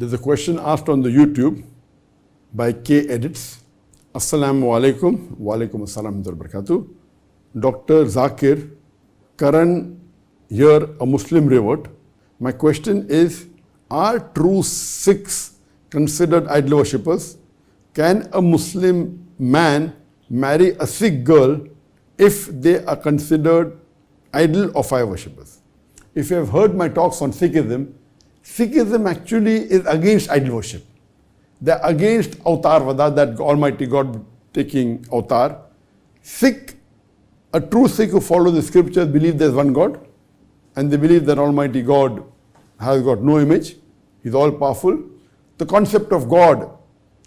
There's a question asked on the YouTube by K Edits. Assalamu alaikum. Wa alaikum assalam wa barakatuh. Dr. Zakir, Karan here, a Muslim revert. My question is, are true Sikhs considered idol worshippers? Can a Muslim man marry a Sikh girl if they are considered idol or fire worshippers? If you have heard my talks on Sikhism, Sikhism actually is against idol worship. They're against avatar vada, that Almighty God taking avatar. Sikh, a true Sikh who follows the scriptures, believe there's one God, and they believe that Almighty God has got no image. He's all powerful. The concept of God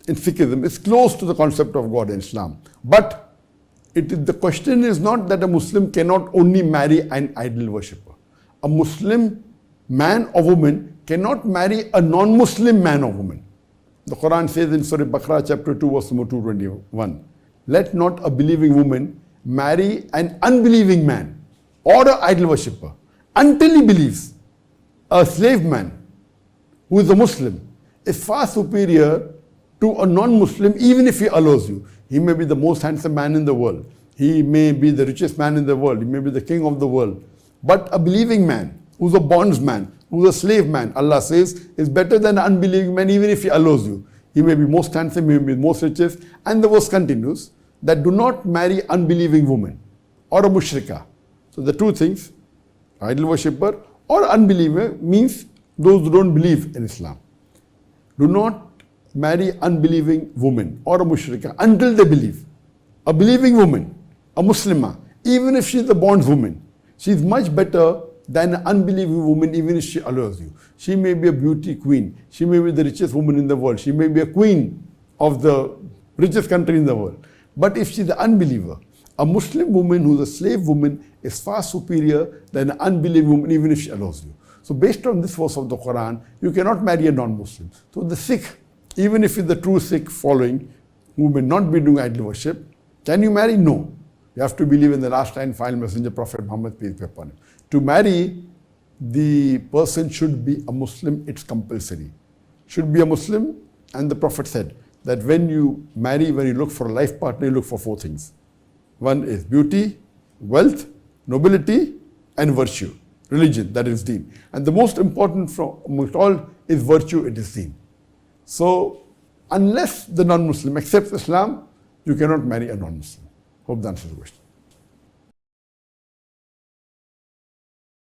in Sikhism is close to the concept of God in Islam. But the question is not that a Muslim cannot only marry an idol worshipper. A Muslim man or woman cannot marry a non-Muslim man or woman. The Quran says in Surah Baqarah chapter 2 verse number 221, let not a believing woman marry an unbelieving man or an idol worshipper until he believes. A slave man who is a Muslim is far superior to a non-Muslim even if he allows you. He may be the most handsome man in the world. He may be the richest man in the world. He may be the king of the world. But a believing man who's a bondsman, who's a slave man, Allah says, is better than an unbelieving man even if he allows you. He may be most handsome, he may be most richest. And the verse continues that do not marry unbelieving woman or a mushrika. So the two things, idol worshipper or unbeliever, means those who don't believe in Islam. Do not marry unbelieving woman or a mushrika until they believe. A believing woman, a Muslimah, even if she's a bondswoman, she's much better than an unbelieving woman even if she allows you. She may be a beauty queen. She may be the richest woman in the world. She may be a queen of the richest country in the world. But if she's an unbeliever, a Muslim woman who's a slave woman is far superior than an unbelieving woman even if she allows you. So based on this verse of the Quran, you cannot marry a non-Muslim. So the Sikh, even if it's the true Sikh following, who may not be doing idol worship, can you marry? No. You have to believe in the last and final messenger, Prophet Muhammad, peace be upon him. To marry, the person should be a Muslim, it's compulsory. Should be a Muslim, and the Prophet said that when you marry, when you look for a life partner, you look for four things. One is beauty, wealth, nobility, and virtue. Religion, that is deen. And the most important from all is virtue, it is deen. So, unless the non-Muslim accepts Islam, you cannot marry a non-Muslim. Hope that answers the question.